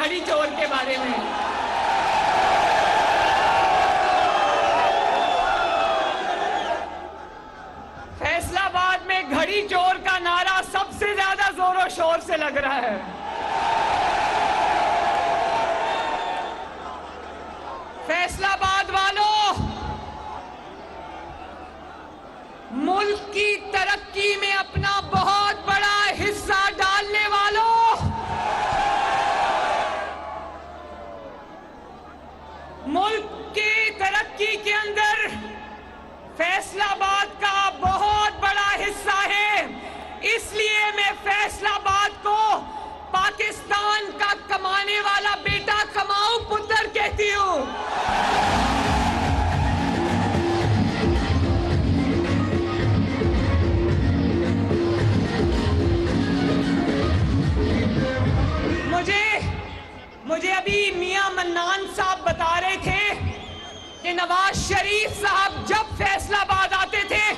घड़ी चोर के बारे में। फैसलाबाद में घड़ी चोर का नारा सबसे ज्यादा जोरों शोर से लग रहा है। फैसलाबाद वालों, मुल्क की तरक्की में अपना बहुत बड़ा हिस्सा डालने वालों, मुल्क की तरक्की के अंदर फैसलाबाद का बहुत बड़ा हिस्सा है। इसलिए मैं फैसलाबाद को पाकिस्तान का कमाने वाला बेटा कमाऊ पुत्र कहती हूं। मुझे अभी मियां मन्नान साहब बता रहे थे कि नवाज शरीफ साहब जब फैसलाबाद आते थे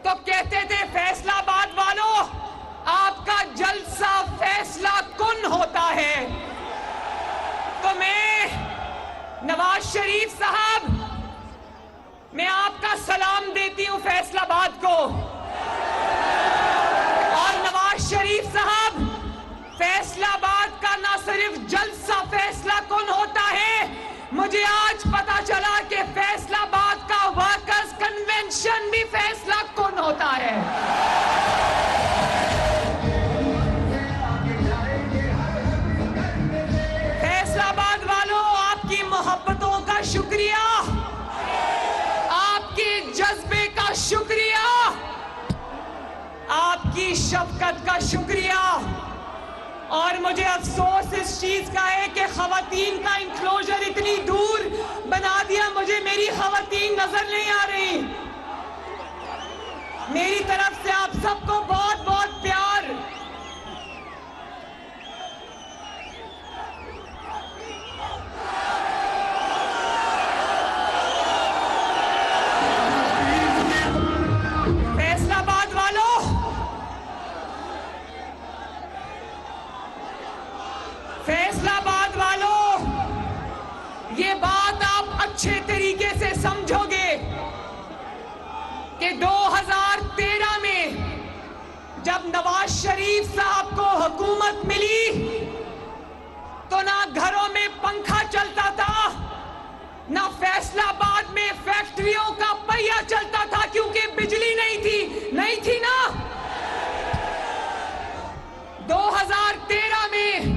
तो कहते थे फैसलाबाद वालों, आपका जलसा फैसला कुन होता है। तो मैं नवाज शरीफ साहब, मैं आपका सलाम देती हूं फैसलाबाद को। और नवाज शरीफ साहब, फैसलाबाद का ना सिर्फ जलसा फैसला कुन होता है, मुझे आज पता चला कि फैसलाबाद का वर्कर्स कन्वेंशन भी फैसला कुन होता है। फैसलाबाद वालों, आपकी मोहब्बतों का शुक्रिया, आपके जज्बे का शुक्रिया, आपकी शफकत का शुक्रिया। और मुझे अफसोस इस चीज का है कि खवातीन का इंक्लोजर इतनी दूर बना दिया, मुझे मेरी खवातीन नजर नहीं आ रही। मेरी तरफ से आप सबको बहुत बहुत प्यार। फैसलाबाद वालों, फैसलाबाद वालों, ये बात आप अच्छे तरीके से समझोगे कि 2013 में जब नवाज शरीफ साहब को हुकूमत मिली तो ना घरों में पंखा चलता था, ना फैसलाबाद में फैक्ट्रियों का पहिया चलता था, क्योंकि बिजली नहीं थी ना। 2013 में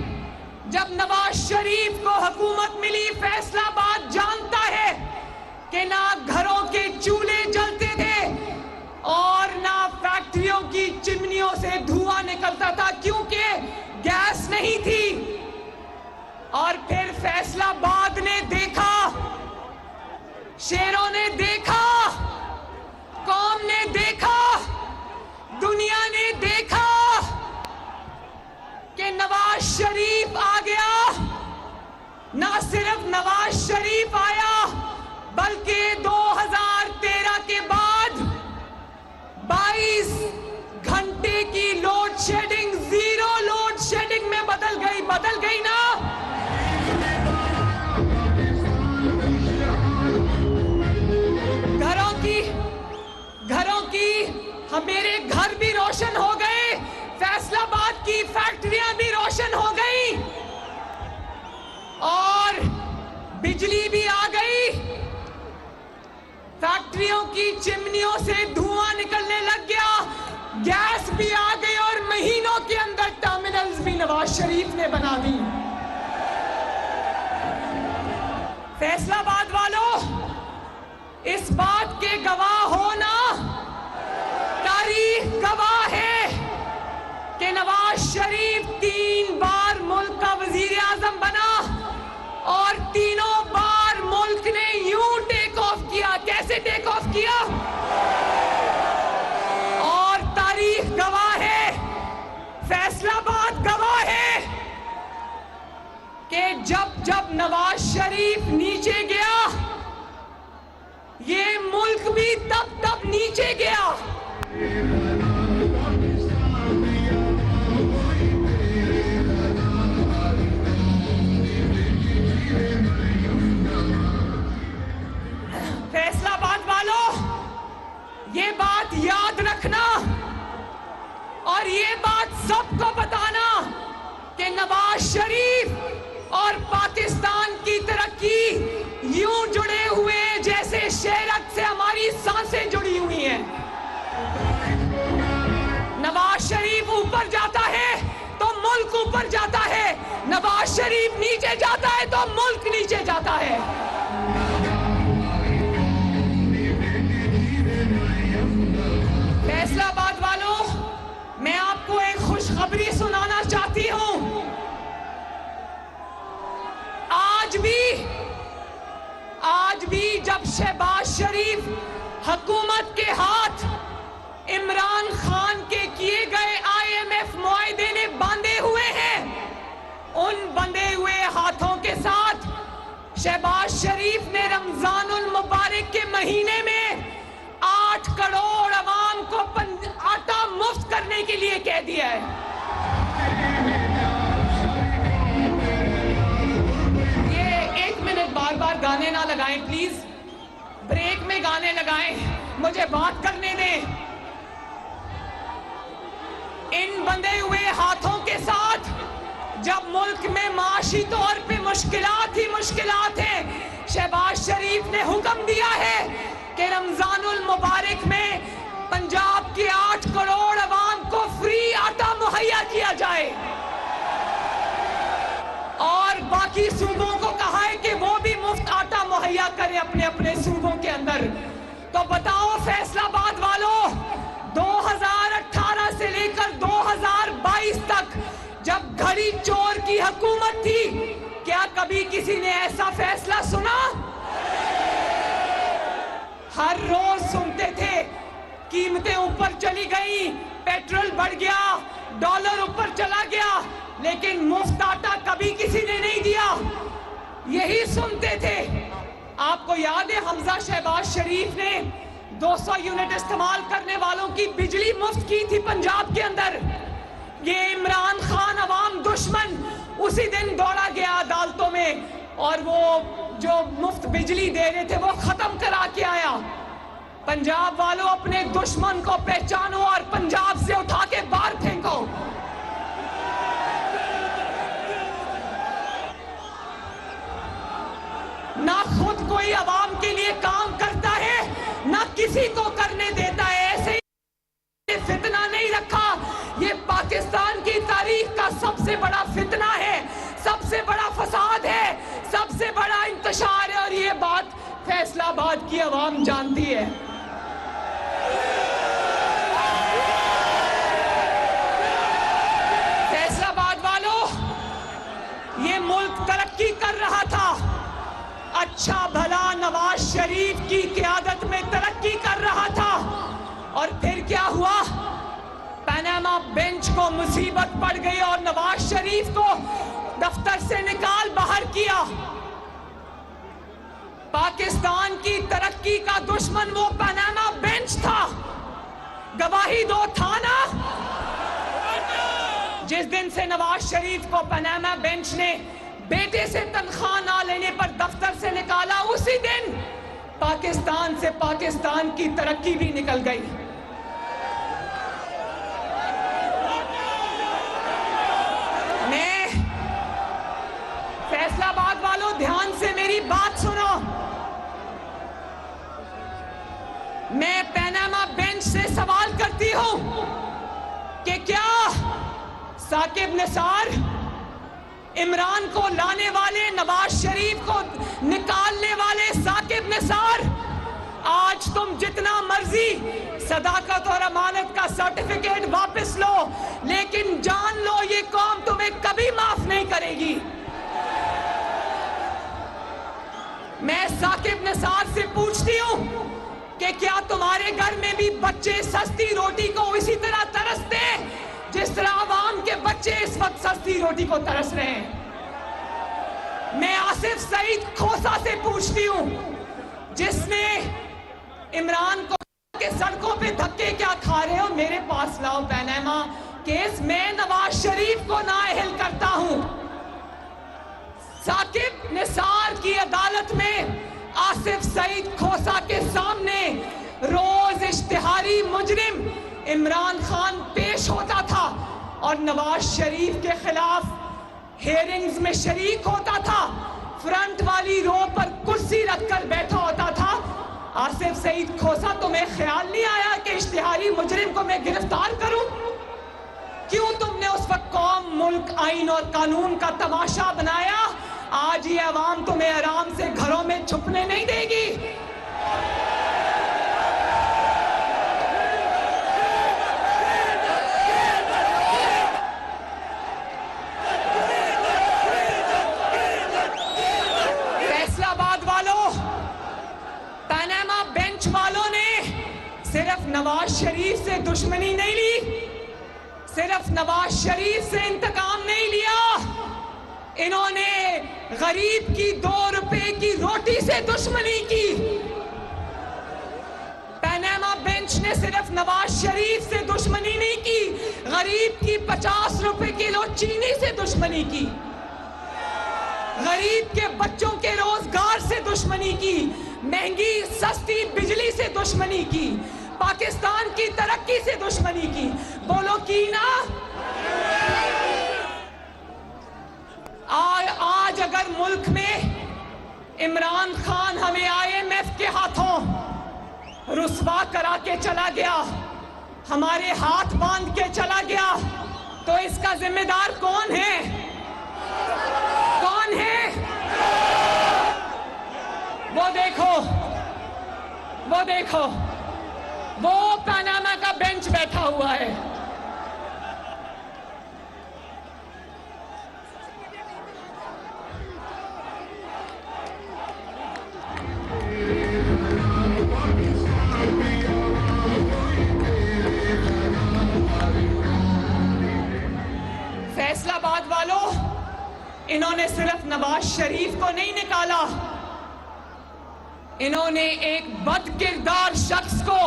जब नवाज शरीफ को हुकूमत मिली, फैसलाबाद जानता है कि ना घरों के चूल्हे जलते थे और ना फैक्ट्रियों की चिमनियों से धुआं निकलता था, क्योंकि गैस नहीं थी। और फिर फैसलाबाद ने देखा, शेरों ने देखा, कौम ने देखा, दुनिया ने देखा कि नवाज शरीफ आ गया। ना सिर्फ नवाज शरीफ आया, बल्कि 2013 के बाद 22 घंटे की लोड शेडिंग 0 लोड शेडिंग में बदल गई ना। घरों की मेरे घर भी रोशन हो गए, फैसलाबाद की फैक्ट्रियां भी रोशन हो गई और बिजली भी आ गई। फैक्ट्रियों की चिमनियों से धुआं निकलने लग गया, गैस भी आ गई और महीनों के अंदर टर्मिनल्स भी नवाज शरीफ ने बना दी। फैसलाबाद वालों, इस बात के गवाह होना, तारीख गवाह है कि नवाज शरीफ 3 बार मुल्क का वजीर आजम बना और तीनों बार मुल्क ने यूं टेक ऑफ किया। कैसे टेक ऑफ किया? और तारीख गवाह है, फैसलाबाद गवाह है कि जब नवाज शरीफ नीचे गया, ये मुल्क भी तब नीचे गया। और पाकिस्तान की तरक्की यूं जुड़े हुए जैसे शेरक से हमारी सांसें जुड़ी हुई हैं। नवाज शरीफ ऊपर जाता है तो मुल्क ऊपर जाता है, नवाज शरीफ नीचे जाता है तो मुल्क नीचे जाता है। फैसलाबाद वालों, मैं आपको एक खुशखबरी सुनाना चाहती हूं। आज भी जब शहबाज शरीफ हुकूमत के हाथ इमरान खान के किए गए IMF मुआहदे ने बांधे हुए हैं, उन बंधे हुए हाथों के साथ शहबाज शरीफ ने रमजानुल मुबारक के महीने में 8 करोड़ अवाम को आटा मुफ्त करने के लिए कह दिया है। बार बार गाने ना लगाएं प्लीज, ब्रेक में गाने लगाएं, मुझे बात करने दें। इन बंधे हुए हाथों के साथ जब मुल्क में माशी तौर पे मुश्किलात ही मुश्किलात हैं, शहबाज शरीफ ने हुक्म दिया है कि रमजानुल मुबारक में पंजाब के 8 करोड़ अवाम को फ्री आटा मुहैया किया जाए और बाकी सूबों को कहा है कि वो भी मुफ्त आटा मुहैया करें अपने अपने सूबों के अंदर। तो बताओ फैसलाबाद वालों, 2018 से लेकर 2022 तक जब घड़ी चोर की हुकूमत थी, क्या कभी किसी ने ऐसा फैसला सुना? हर रोज सुनते थे कीमतें ऊपर चली गई, पेट्रोल बढ़ गया, डॉलर ऊपर चला गया, लेकिन मुफ्त आटा कभी किसी ने नहीं दिया। यही सुनते थे। आपको याद है हमजा शहबाज शरीफ ने 200 यूनिट इस्तेमाल करने वालों की बिजली मुफ्त की थी पंजाब के अंदर। ये इमरान खान अवाम दुश्मन उसी दिन दौड़ा गया अदालतों में और वो जो मुफ्त बिजली दे रहे थे वो खत्म करा के आया। पंजाब वालों, अपने दुश्मन को पहचानो और पंजाब से उठा के बाहर फेंको। ना खुद कोई अवाम के लिए काम करता है, ना किसी को करने देता है। ऐसे ही फितना नहीं रखा, ये पाकिस्तान की तारीख का सबसे बड़ा फितना है, सबसे बड़ा फसाद है, सबसे बड़ा इंतशार है और ये बात फैसलाबाद की अवाम जानती है। फैसलाबाद वालों, ये मुल्क तरक्की कर रहा था, अच्छा भला नवाज शरीफ की क़यादत में तरक्की कर रहा था और फिर क्या हुआ? पनामा बेंच को मुसीबत पड़ गई और नवाज शरीफ को दफ्तर से निकाल बाहर किया। पाकिस्तान की तरक्की का दुश्मन वो पनामा बेंच था, गवाही दो था ना। जिस दिन से नवाज शरीफ को पनामा बेंच ने बेटे से तनख्वाह ना लेने पर दफ्तर से निकाला, उसी दिन पाकिस्तान से पाकिस्तान की तरक्की भी निकल गई। मैं फैसलाबाद वालों, ध्यान से मेरी बात सुनो। मैं पनामा बेंच से सवाल करती हूं कि क्या साकिब निसार, इमरान को लाने वाले, नवाज शरीफ को निकालने वाले साकिब निसार, आज तुम जितना मर्जी सदाकत और अमानत का सर्टिफिकेट वापस लो, लेकिन जान लो ये कौम तुम्हें कभी माफ नहीं करेगी। मैं साकिब निसार से पूछती हूं कि क्या तुम्हारे घर में भी बच्चे सस्ती रोटी को इसी तरह तरसते हैं जिस तरह आवाम के बच्चे इस वक्त सस्ती रोटी को तरस रहे हैं? मैं आसिफ सईद खोसा से पूछती हूं, जिसने इमरान को के सड़कों पे धक्के क्या खा रहे हो, मेरे पास लाओ पनामा केस, मैं नवाज शरीफ को नाअहल करता हूं। साकिब निसार की अदालत में आसिफ सईद खोसा के सामने रोज इश्तिहारी मुजरिम इमरान खान पेश होता था और नवाज शरीफ के खिलाफ हेयरिंग्स में शरीक होता था, फ्रंट वाली रो पर कुर्सी रखकर बैठा होता था। आसिफ सईद खोसा, तुम्हें ख्याल नहीं आया कि इश्तिहारी मुजरिम को मैं गिरफ्तार करूं? क्यों तुमने उस वक्त कौम, मुल्क, आइन और कानून का तमाशा बनाया? आज ये अवाम तुम्हें आराम से घरों में छुपने नहीं देगी। फैसलाबाद वालों, पनामा बेंच वालों ने सिर्फ नवाज शरीफ से दुश्मनी नहीं ली, सिर्फ नवाज शरीफ से इंतकाम नहीं लिया, इन्होंने गरीब की 2 रुपए की रोटी से दुश्मनी की। पनामा बेंच ने सिर्फ नवाज शरीफ से दुश्मनी नहीं की, गरीब की 50 रुपए किलो चीनी से दुश्मनी की, गरीब के बच्चों के रोजगार से दुश्मनी की, महंगी सस्ती बिजली से दुश्मनी की, पाकिस्तान की तरक्की से दुश्मनी की। बोलो की ना? आज अगर मुल्क में इमरान खान हमें IMF के हाथों रुस्वा करा के चला गया, हमारे हाथ बांध के चला गया, तो इसका जिम्मेदार कौन है? कौन है? वो देखो, वो देखो, वो पनामा का बेंच बैठा हुआ है। फैसलाबाद वालों, इन्होंने सिर्फ नवाज शरीफ को नहीं निकाला, इन्होंने एक बदकिरदार शख्स को,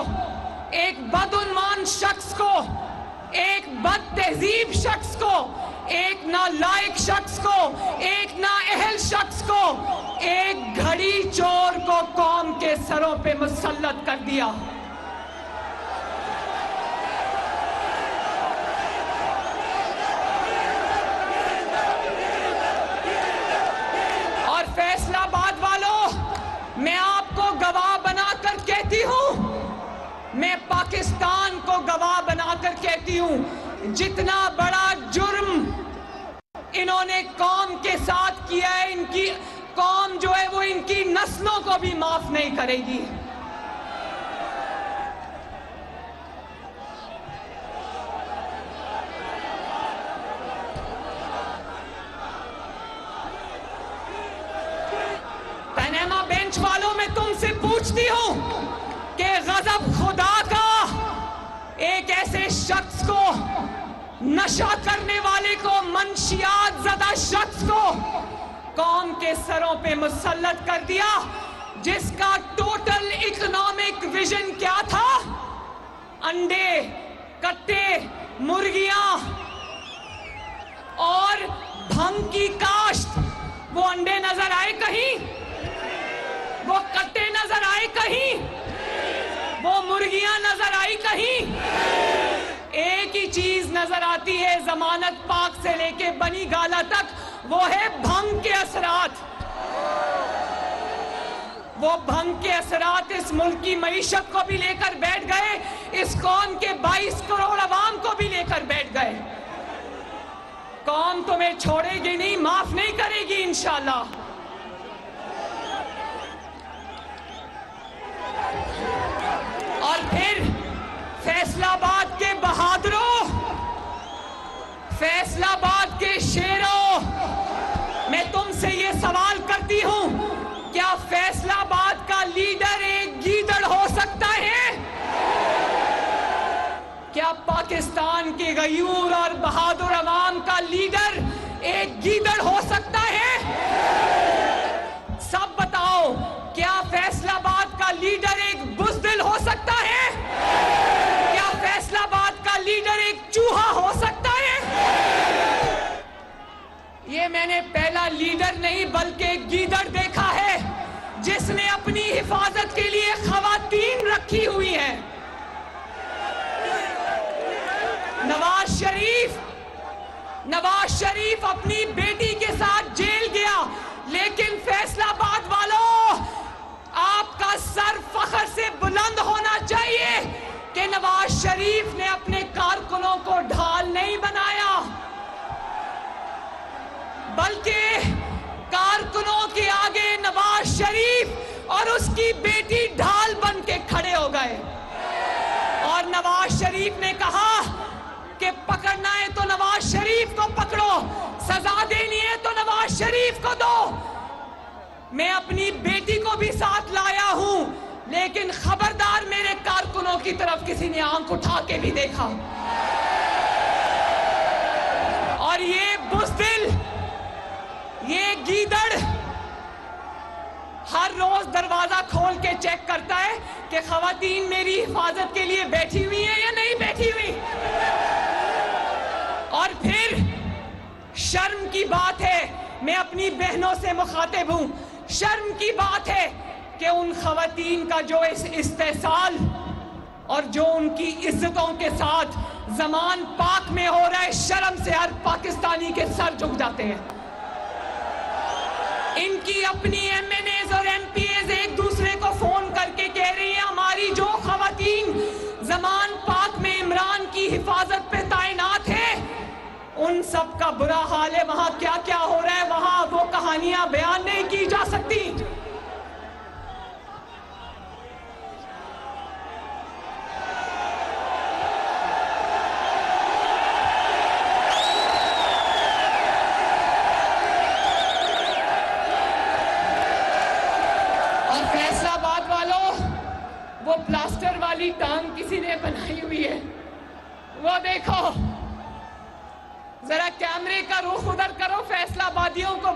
एक बदउन्मान शख्स को, एक बदतहजीब शख्स को, एक नालायक शख्स को, एक नाअहल शख्स को, एक घड़ी चोर को कौम के सरों पे मुसल्लत कर दिया। और फैसलाबाद वालों, मैं आपको गवाह बनाकर कहती हूं, मैं पाकिस्तान को गवाह बनाकर कहती हूं, जितना बड़ा जुर्म इन्होंने कौम के साथ किया है, इनकी कौम जो है वो इनकी नस्लों को भी माफ नहीं करेगी। पनामा बेंच वालों, मैं तुमसे पूछती हूं कि गजब खुदा का एक ऐसे शख्स को, नशा करने वाले को, मंशियात ज़दा शख्स को कौम के सरों पे मुसल्लत कर दिया, जिसका टोटल इकोनॉमिक विजन क्या था? अंडे, कट्टे, मुर्गियां और भंग की काश्त। वो अंडे नजर आए कहीं? वो कट्टे नजर आए कहीं? वो मुर्गियां नजर आई कहीं? एक ही चीज नजर आती है जमानत पाक से लेके बनी गाला तक, वो है भंग के असरात। वो भंग के असरात इस मुल्क की मईशत को भी लेकर बैठ गए, इस कौम के 22 करोड़ अवाम को भी लेकर बैठ गए। कौम तुम्हें छोड़ेगी नहीं, माफ नहीं करेगी इंशाअल्लाह। और फिर फैसलाबाद के बहादुरों, फैसलाबाद के शेरों, मैं तुमसे ये सवाल करती हूं, क्या फैसलाबाद का लीडर एक गीदड़ हो सकता है? क्या पाकिस्तान के गयूर और बहादुर अवाम का लीडर एक गीदड़ हो सकता है? सब बताओ, क्या फैसलाबाद का लीडर एक बुज़दिल हो सकता है? क्या फैसलाबाद का लीडर एक चूहा हो सकता है? ये मैंने पहला लीडर नहीं बल्कि एक गीदड़ देखा है, जिसने अपनी हिफाजत के लिए खवातीन रखी हुई हैं। नवाज शरीफ अपनी बेटी के साथ जेल गया, लेकिन फैसलाबाद वालों, आपका सर फख्र से बुलंद होना चाहिए कि नवाज शरीफ ने अपने कारकुनों को ढाल नहीं बनाया, बल्कि कारकुनों के आगे नवाज शरीफ और उसकी बेटी ढाल बन के खड़े हो गए। और नवाज शरीफ ने कहा कि पकड़ना है तो नवाज शरीफ को पकड़ो, सजा देनी है तो नवाज शरीफ को दो। मैं अपनी बेटी को भी साथ लाया हूं, लेकिन खबरदार मेरे कारकुनों की तरफ किसी ने आंख उठा के भी देखा। और ये बुज़दिल, ये गीदड़ हर रोज दरवाजा खोल के चेक करता है कि खवातीन मेरी हिफाजत के लिए बैठी हुई हैं या नहीं बैठी हुई। और फिर शर्म की बात है, मैं अपनी बहनों से मुखातिब हूं, शर्म की बात है कि उन खवातीन का जो इस्तेसाल और जो उनकी इज्जतों के साथ ज़मान पाक में हो रहा है, शर्म से हर पाकिस्तानी के सर झुक जाते हैं। इनकी अपनी MNAs और MPAs एक दूसरे को फोन करके कह रही हैं हमारी जो खवातीन ज़मान पाक में इमरान की हिफाजत पे तैनात है, उन सब का बुरा हाल है, वहां क्या क्या हो रहा है, वहां वो कहानियां बयान नहीं की जा सकती। और फैसलाबाद वालों, वो प्लास्टर वाली टांग किसी ने बनाई हुई है, वो देखो जरा कैमरे का रुख उधर करो, फैसलाबादियों को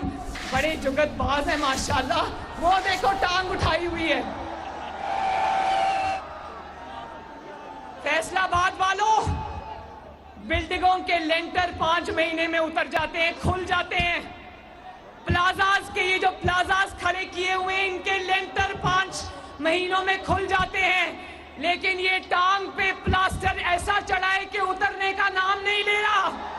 बड़े जुगतबाज है माशाल्लाह, वो देखो टांग उठाई हुई है। फैसलाबाद वालों, बिल्डिंगों के लेंटर 5 महीने में उतर जाते हैं, खुल जाते हैं। प्लाजाज के ये जो प्लाजाज खड़े किए हुए हैं, इनके लेंटर 5 महीनों में खुल जाते हैं, लेकिन ये टांग पे प्लास्टर ऐसा चढ़ा है कि उतरने का नाम नहीं ले रहा।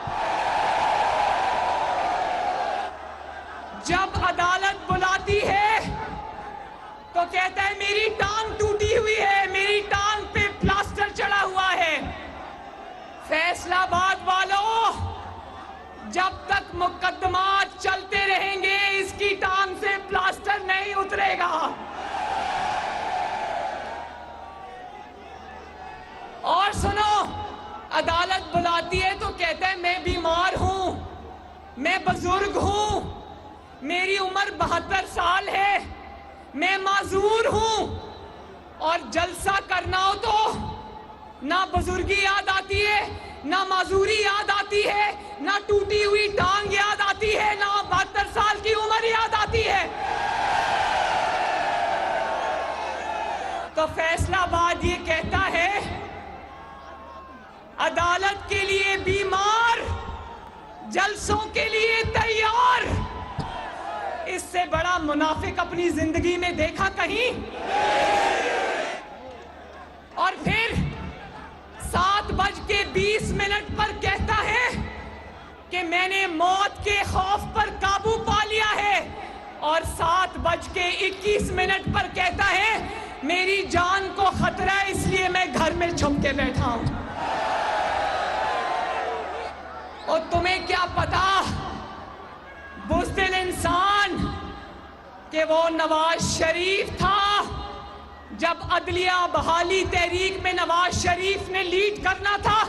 जब अदालत बुलाती है तो कहता है मेरी टांग टूटी हुई है, मेरी टांग पे प्लास्टर चढ़ा हुआ है। फैसलाबाद वालों, जब तक मुकदमात चलते रहेंगे इसकी टांग से प्लास्टर नहीं उतरेगा। और सुनो, अदालत बुलाती है तो कहता है मैं बीमार हूं, मैं बुजुर्ग हूं, मेरी उम्र 72 साल है, मैं माजूर हूं। और जलसा करना हो तो ना बुजुर्गी याद आती है, ना माजूरी याद आती है, ना टूटी हुई टांग याद आती है, ना 72 साल की उम्र याद आती है। तो फैसलाबाद ये कहता है अदालत के लिए बीमार, जलसों के लिए तैयार। इससे बड़ा मुनाफिक अपनी जिंदगी में देखा कहीं? और फिर 7:20 पर कहता है कि मैंने मौत के खौफ पर काबू पा लिया है, और 7:21 पर कहता है मेरी जान को खतरा है इसलिए मैं घर में छुप के बैठा हूं। और तुम्हें क्या पता बुज़दिल इंसान कि वो नवाज शरीफ था। जब अदलिया बहाली तहरीक में नवाज शरीफ ने लीड करना था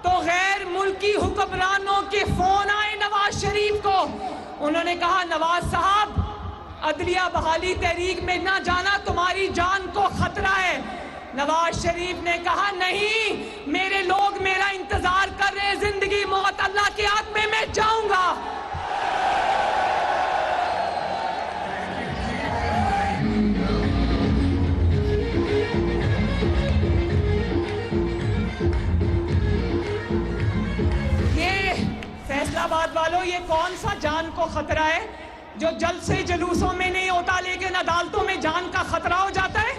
तो गैर मुल्की हुक्मरानों के फोन आए नवाज शरीफ को। उन्होंने कहा नवाज साहब, अदलिया बहाली तहरीक में ना जाना, तुम्हारी जान को खतरा है। नवाज शरीफ ने कहा नहीं, मेरे लोग मेरा इंतजार कर रहे हैं, जिंदगी मौत अल्लाह के हाथ में, मैं जाऊंगा। ये फैसलाबाद वालों, ये कौन सा जान को खतरा है जो जलसे जुलूसों में नहीं होता लेकिन अदालतों में जान का खतरा हो जाता है?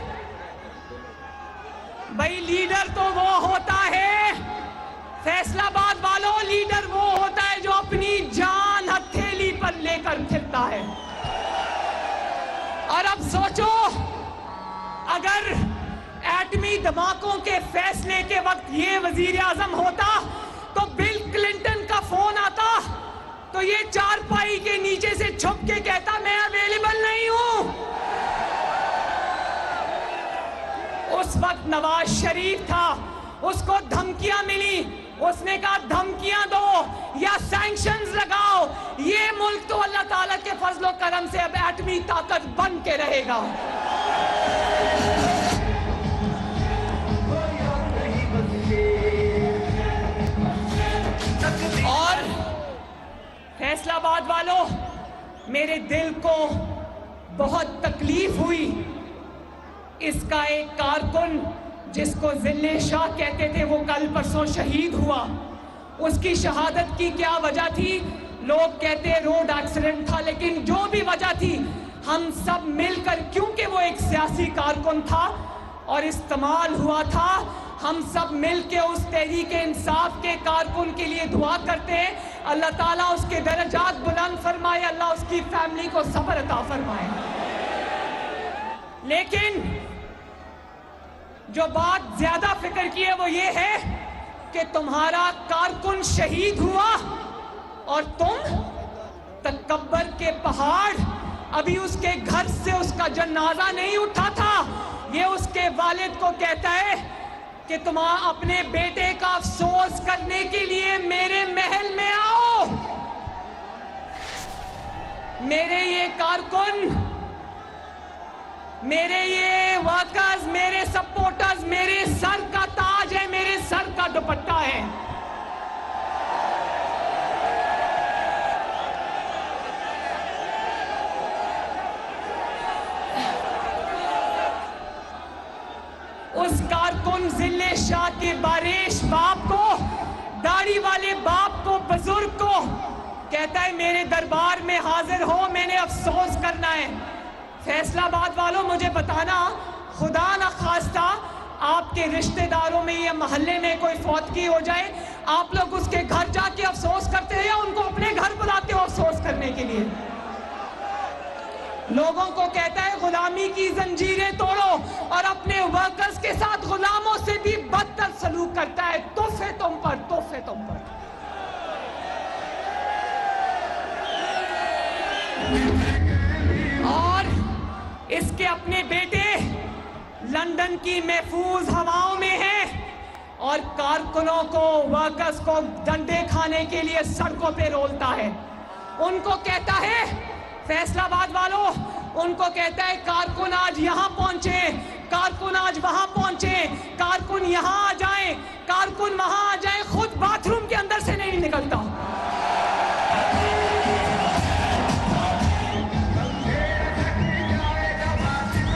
भाई लीडर तो वो होता है फैसलाबाद वालों, लीडर वो होता है जो अपनी जान हथेली पर लेकर फिरता है। और अब सोचो, अगर एटमी धमाकों के फैसले के वक्त ये वजीर आजम होता तो बिल क्लिंटन का फोन आता तो ये चारपाई के नीचे से छुप के कहता मैं अवेलेबल नहीं हूं। उस वक्त नवाज शरीफ था, उसको धमकियां मिली, उसने कहा धमकियां दो या सैंक्शंस लगाओ, ये मुल्क तो अल्लाह ताला के फजलो करम से अब एटमी ताकत बन के रहेगा। और फैसलाबाद वालों, मेरे दिल को बहुत तकलीफ हुई। इसका एक कारकुन जिसको जिल्ले शाह कहते थे वो कल परसों शहीद हुआ। उसकी शहादत की क्या वजह थी? लोग कहते रोड एक्सीडेंट था, लेकिन जो भी वजह थी हम सब मिलकर, क्योंकि वो एक सियासी कारकुन था और इस्तेमाल हुआ था, हम सब मिलके उस तहरीक इंसाफ के कारकुन के लिए दुआ करते हैं। अल्लाह ताला उसके दर्जात बुलंद फरमाए, अल्लाह उसकी फैमिली को सब्र अता फरमाए। लेकिन जो बात ज्यादा फिक्र की है वो ये है कि तुम्हारा कारकुन शहीद हुआ और तुम तकब्बर के पहाड़, अभी उसके घर से उसका जनाजा नहीं उठा था। ये उसके वालिद को कहता है कि तुम अपने बेटे का अफसोस करने के लिए मेरे महल में आओ। मेरे ये कारकुन, मेरे ये वर्कर्स, मेरे सपोर्टर्स, मेरे सर का ताज है, मेरे सर का दुपट्टा है। उस कारकुन जिले शाह के बारिश बाप को, दाढ़ी वाले बाप को, बुजुर्ग को कहता है मेरे दरबार में हाजिर हो, मैंने अफसोस करना है। फैसलाबाद वालों, मुझे बताना, खुदा न खास्ता आपके रिश्तेदारों में या मोहल्ले में कोई फौतगी हो जाए, आप लोग उसके घर जाके अफसोस करते हैं या उनको अपने घर बुलाते हो अफसोस करने के लिए? लोगों को कहता है गुलामी की जंजीरें तोड़ो और अपने वर्कर्स के साथ गुलामों से भी बदतर सलूक करता है। तोहफे तुम पर, तोहफे तुम पर। और इसके अपने बेटे लंदन की महफूज हवाओं में हैं और कारकुनों को, वर्कर्स को डंडे खाने के लिए सड़कों पे रोलता है। उनको कहता है, फैसलाबाद वालों, उनको कहता है कारकुन आज यहां पहुंचे, कारकुन आज वहां पहुंचे, कारकुन यहां आ जाएं, कारकुन वहां आ जाएं, खुद बाथरूम के अंदर से नहीं निकलता।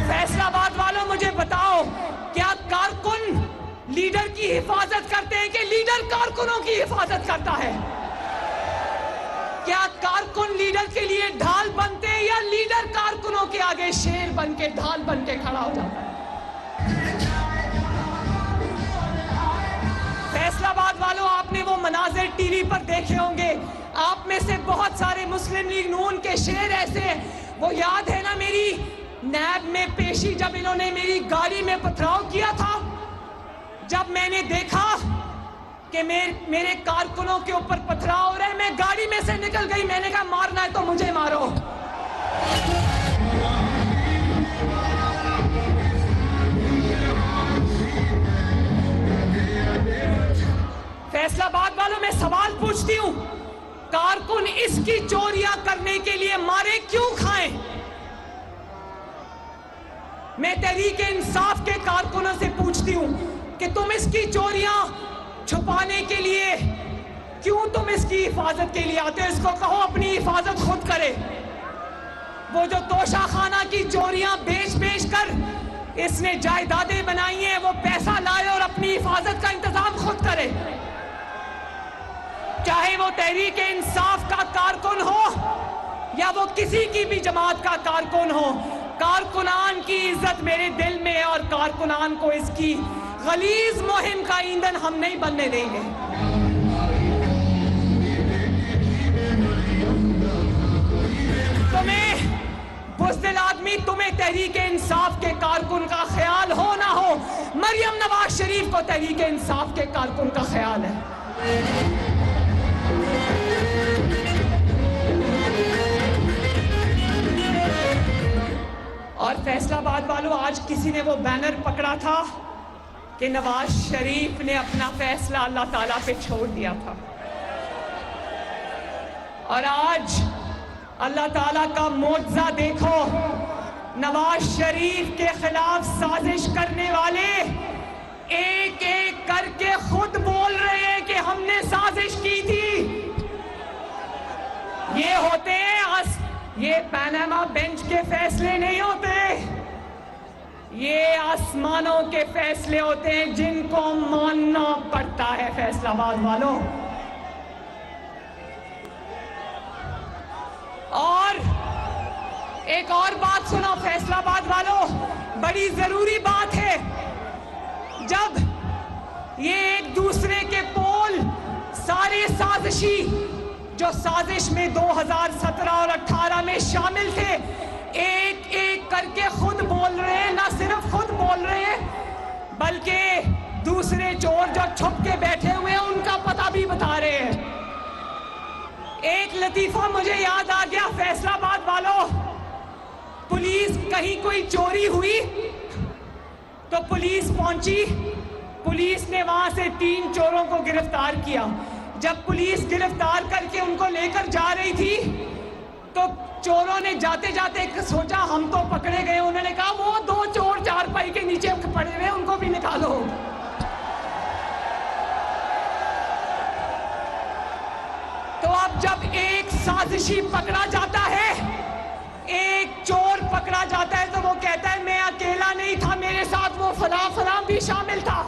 फैसलाबाद वालों, मुझे बताओ, क्या कारकुन लीडर की हिफाजत करते हैं कि लीडर कारकुनों की हिफाजत करता है? क्या कारकुन लीडर के लिए ढाल बनते हैं या लीडर कारकुनों के आगे शेर बन के, ढाल बन के खड़ा हो जाता है? फैसलाबाद वालों, आपने वो मनाजिर टीवी पर देखे होंगे। आप में से बहुत सारे मुस्लिम लीग नून के शेर ऐसे हैं, वो याद है ना मेरी नैब में पेशी, जब इन्होंने मेरी गाड़ी में पथराव किया था, जब मैंने देखा कि मेरे कारकुनों के ऊपर पथराव हो रहे हैं, मैं गाड़ी में से निकल गई। मैंने कहा मारना है तो मुझे मारो। फैसलाबाद वालों, मैं सवाल पूछती हूं, कारकुन इसकी चोरियां करने के लिए मारे क्यों खाएं? मैं तहरीक इंसाफ के कारकुनों से पूछती हूं कि तुम इसकी चोरियां छुपाने के लिए क्यों तुम इसकी हिफाजत के लिए आते हो? इसको कहो अपनी हिफाजत खुद करे। वो जो तोशाखाना की चोरियां बेच कर इसने जायदादें बनाई हैं, वो पैसा लाए और अपनी हिफाजत का इंतजाम खुद करे। चाहे वो तहरीक इंसाफ का कारकुन हो या वो किसी की भी जमात का कारकुन हो, कारकुनान की इज्जत मेरे दिल में है और कारकुनान को इसकी गलीज मुहिम का ईंधन हम नहीं बनने देंगे। बुज़दिल आदमी, तुम्हें तहरीक इंसाफ के कारकुन का ख्याल हो ना हो, मरियम नवाज शरीफ को तहरीक इंसाफ के कारकुन का ख्याल है। और फैसलाबाद वालों, आज किसी ने वो बैनर पकड़ा था कि नवाज शरीफ ने अपना फैसला अल्लाह ताला पे छोड़ दिया था, और आज अल्लाह ताला का मौजज़ा देखो, नवाज शरीफ के खिलाफ साजिश करने वाले एक एक करके खुद बोल रहे हैं कि हमने साजिश की थी। ये होते हैं, ये पनामा बेंच के फैसले नहीं होते, ये आसमानों के फैसले होते हैं जिनको मानना पड़ता है। फैसलाबाद वालों, और एक और बात सुनो फैसलाबाद वालों, बड़ी जरूरी बात है। जब ये एक दूसरे के पोल सारे साजिशी जो साजिश में 2017 और 18 में शामिल थे, एक एक करके खुद बोल रहे हैं, ना सिर्फ खुद बोल रहे हैं बल्कि दूसरे चोर जो छुप के बैठे हुए हैं उनका पता भी बता रहे हैं। एक लतीफा मुझे याद आ गया फैसलाबाद वालों, पुलिस कहीं कोई चोरी हुई तो पुलिस पहुंची, पुलिस ने वहां से 3 चोरों को गिरफ्तार किया। जब पुलिस गिरफ्तार करके उनको लेकर जा रही थी तो चोरों ने जाते जाते सोचा हम तो पकड़े गए, उन्होंने कहा वो 2 चोर चारपाई के नीचे पड़े हुए उनको भी निकालो। तो अब जब एक साजिशी पकड़ा जाता है, एक चोर पकड़ा जाता है, तो वो कहता है मैं अकेला नहीं था, मेरे साथ वो फलां फलां भी शामिल था।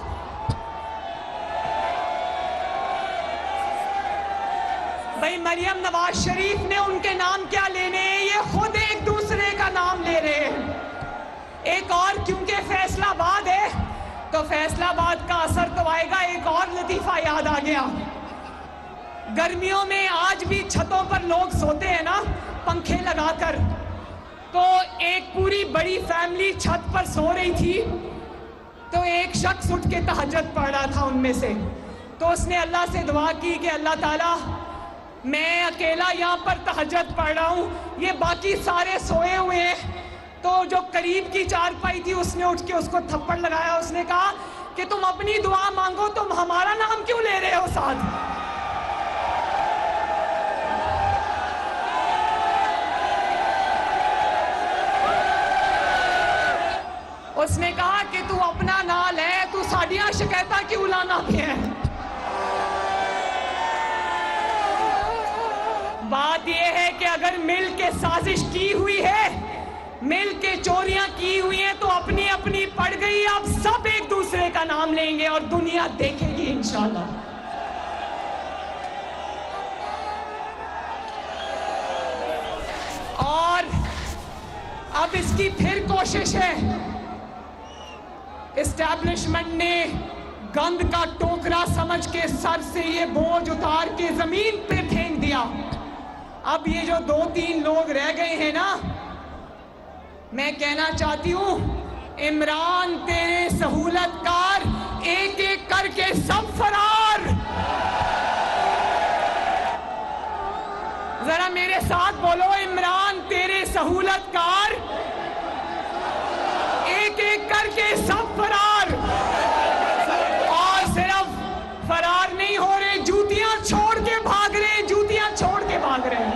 भाई मरियम नवाज शरीफ ने उनके नाम क्या लेने हैं, ये खुद एक दूसरे का नाम ले रहे हैं। एक और क्योंकि फैसलाबाद है तो फैसलाबाद का असर तो आएगा। एक और लतीफा याद आ गया, गर्मियों में आज भी छतों पर लोग सोते हैं ना पंखे लगाकर, तो एक पूरी बड़ी फैमिली छत पर सो रही थी, तो एक शख्स उठ के तहज्जुद पढ़ रहा था उनमें से, तो उसने अल्लाह से दुआ की कि अल्लाह ताला मैं अकेला यहाँ पर तहज्जुद पढ़ रहा हूँ, ये बाकी सारे सोए हुए हैं। तो जो करीब की चारपाई थी उसने उठ के उसको थप्पड़ लगाया, उसने कहा कि तुम अपनी दुआ मांगो, तुम हमारा नाम क्यों ले रहे हो साथ। उसने कहा कि तू अपना नाल है, तू साडियां शिकायतां क्यों लाना पे है। बात यह है कि अगर मिल के साजिश की हुई है, मिल के चोरियां की हुई हैं, तो अपनी अपनी पड़ गई, अब सब एक दूसरे का नाम लेंगे और दुनिया देखेगी इंशाल्लाह। और अब इसकी फिर कोशिश है, एस्टैब्लिशमेंट ने गंद का टोकरा समझ के सर से ये बोझ उतार के जमीन पे फेंक दिया। अब ये जो 2-3 लोग रह गए हैं ना, मैं कहना चाहती हूं इमरान तेरे सहूलतकार, एक एक करके सब फरार। जरा मेरे साथ बोलो, इमरान तेरे सहूलतकार, एक एक करके सब फरार। और सिर्फ फरार नहीं हो रहे, जूतियां छोड़ के भाग रहे, जूतियां छोड़ के भाग रहे हैं।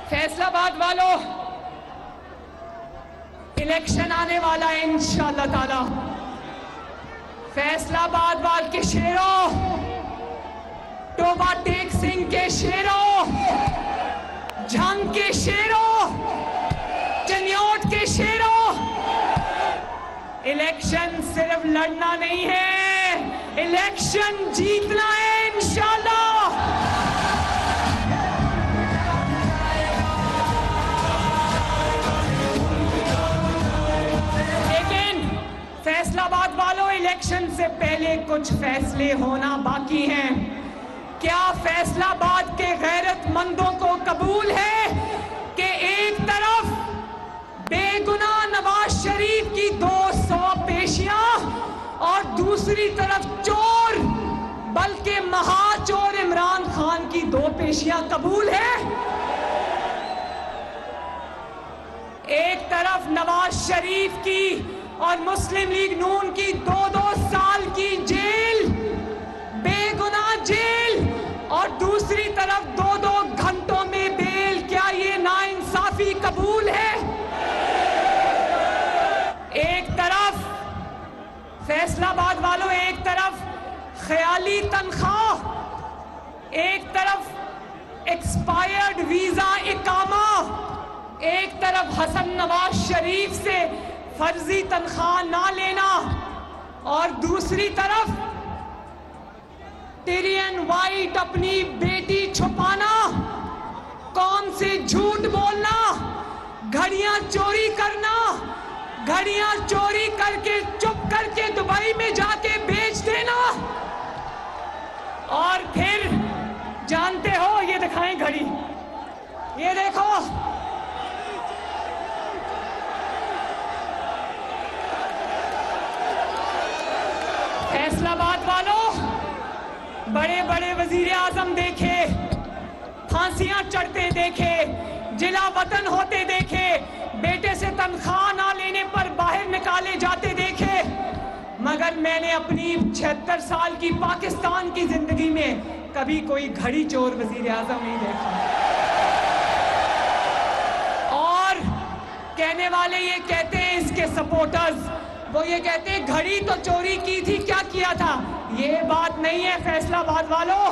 फैसलाबाद वालों, इलेक्शन आने वाला है इंशाअल्लाह ताला। फैसलाबाद वाल के शेरों, टोबा टेक सिंह के शेरों, झंग के शेरों, चनियोट के शेरों, इलेक्शन सिर्फ लड़ना नहीं है, इलेक्शन जीतना है इंशाअल्लाह। लेकिन फैसलाबाद वालों, इलेक्शन से पहले कुछ फैसले होना बाकी हैं। क्या फैसलाबाद के गैरतमंदों को कबूल है दूसरी तरफ चोर बल्कि महाचोर इमरान खान की दो पेशियां कबूल है। एक तरफ नवाज शरीफ की और मुस्लिम लीग नून की 2-2 साल की जेल, बेगुनाह जेल, और दूसरी तरफ 2-2 घंटों में बेल। क्या ये नाइंसाफी कबूल है? एक तरफ फैसलाबाद वालों, एक तरफ ख्याली तनख्वाह, एक तरफ एक्सपायर्ड वीजा इकामा, एक तरफ हसन नवाज शरीफ से फर्जी तनख्वाह ना लेना, और दूसरी तरफ टिरियन वाइट अपनी बेटी छुपाना, कौन से झूठ बोलना, घड़ियां चोरी करना, घड़ियां चोरी करके चुप करके दुबई में जाके बेच देना, और फिर जानते हो, ये दिखाएं घड़ी, ये देखो, फैसलाबाद वालों, बड़े बड़े वजीर आजम देखे, फांसियां चढ़ते देखे, जिला वतन होते देखे, बेटे से तनख्वाह ना लेने पर बाहर निकाले जाते देखे, मगर मैंने अपनी 76 साल की पाकिस्तान की जिंदगी में कभी कोई घड़ी चोर वजीर आजम नहीं देखा। और कहने वाले ये कहते हैं, इसके सपोर्टर्स वो ये कहते हैं घड़ी तो चोरी की थी, क्या किया था? ये बात नहीं है फैसलाबाद वालों,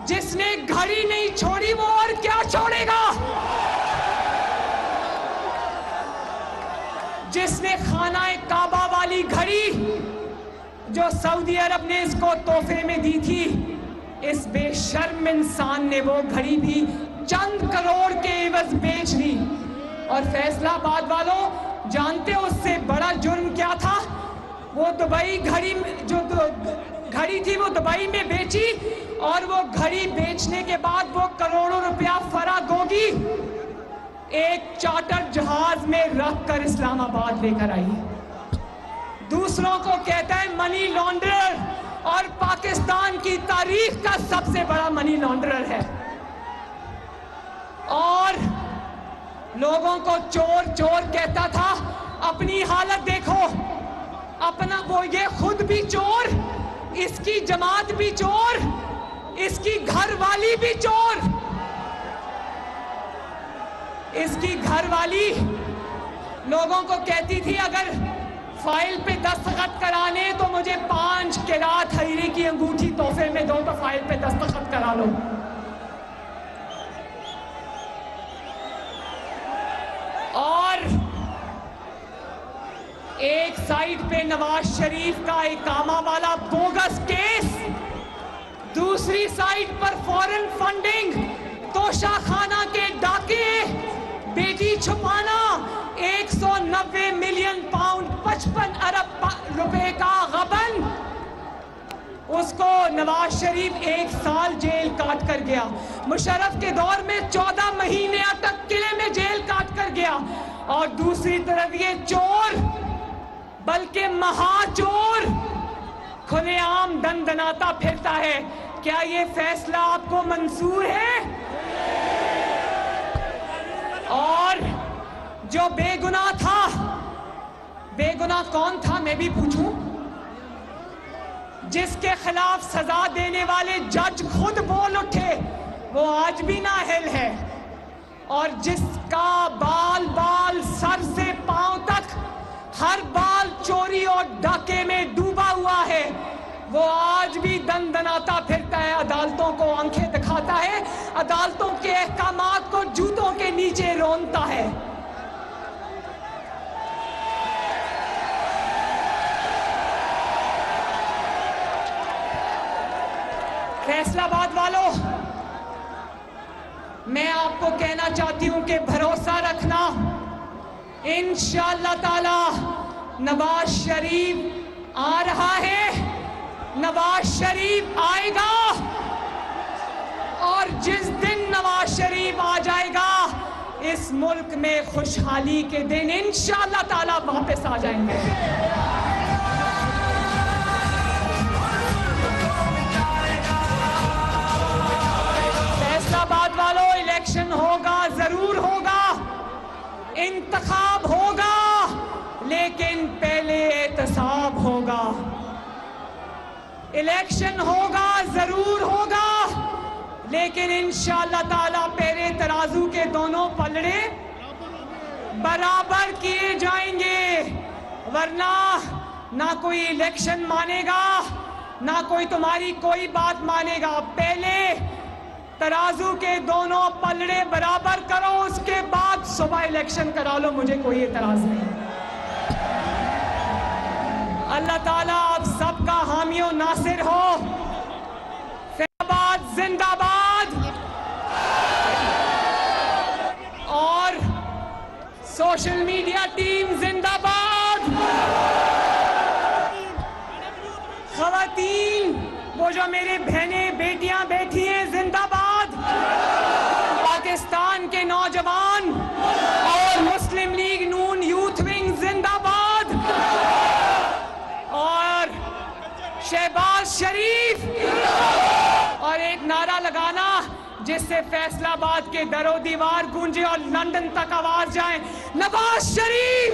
जिसने घड़ी नहीं छोड़ी वो और क्या छोड़ेगा? जिसने खाना काबा वाली घड़ी, जो सऊदी अरब ने इसको तोहफे में दी थी, इस बेशर्म इंसान ने वो घड़ी भी चंद करोड़ के एवज बेच दी। और फैसलाबाद वालों, जानते हो उससे बड़ा जुर्म क्या था? वो दुबई घड़ी, जो घड़ी थी वो दुबई में बेची, और वो घड़ी बेचने के बाद वो करोड़ों रुपया फरागोगी एक चार्टर जहाज में रखकर इस्लामाबाद लेकर आई। दूसरों को कहता है मनी लॉन्ड्रर, और पाकिस्तान की तारीख का सबसे बड़ा मनी लॉन्ड्रर है। और लोगों को चोर चोर कहता था। अपनी हालत देखो, अपना वो, ये खुद भी चोर, इसकी जमात भी चोर, इसकी घरवाली भी चोर। इसकी घरवाली लोगों को कहती थी अगर फाइल पे दस्तखत कराने तो मुझे 5 किरात हईरे की अंगूठी तोहफे में दो, तो फाइल पे दस्तखत करा लो। और एक साइड पे नवाज शरीफ का इकामा वाला बोगस केस, दूसरी साइड पर फॉरेन फंडिंग, तोशाखाना के डाके, बेटी छुपाना, 190 मिलियन पाउंड 55 अरब रुपए का गबन। उसको नवाज शरीफ 1 साल जेल काट कर गया। मुशर्रफ के दौर में 14 महीने तक किले में जेल काट कर गया। और दूसरी तरफ ये चोर, बल्कि महाचोर, खुलेआम दंदनाता फिरता है। क्या ये फैसला आपको मंजूर है? और जो बेगुनाह था, बेगुनाह कौन था मैं भी पूछूं? जिसके खिलाफ सजा देने वाले जज खुद बोल उठे, वो आज भी नाअहल है। और जिसका बाल बाल सर से पांव तक हर बाल चोरी और डाके में डूबा हुआ है, वो आज भी दंदनाता फिरता है, अदालतों को आंखें दिखाता है, अदालतों के अहकामात को जूतों के नीचे रोनता है। फैसलाबाद वालों, मैं आपको कहना चाहती हूं कि भरोसा रखना, इंशाअल्लाह ताला नवाज शरीफ आ रहा है, नवाज शरीफ आएगा। और जिस दिन नवाज शरीफ आ जाएगा, इस मुल्क में खुशहाली के दिन इंशाअल्लाह ताला वापस आ जाएंगे। इंतखाब होगा, लेकिन पहले एहतसाब होगा। इलेक्शन होगा, जरूर होगा, लेकिन इंशाअल्लाह ताला पहले तराजू के दोनों पलड़े बराबर किए जाएंगे, वरना ना कोई इलेक्शन मानेगा, ना कोई तुम्हारी कोई बात मानेगा। पहले तराजू के दोनों पलड़े बराबर करो, उसके बाद सुबह इलेक्शन करा लो, मुझे कोई एतराज नहीं। अल्लाह ताला आप सबका हामी और नासिर हो। फैसलाबाद जिंदाबाद और सोशल मीडिया टीम जिंदाबाद। खवातीन, वो जो मेरे बहनें बेटियां बैठी हैं, जिंदाबाद। पाकिस्तान के नौजवान और मुस्लिम लीग नून यूथ विंग जिंदाबाद। और शहबाज शरीफ, और एक नारा लगाना जिससे फैसलाबाद के दरो दीवार गूंजे और लंदन तक आवाज जाए, नवाज शरीफ।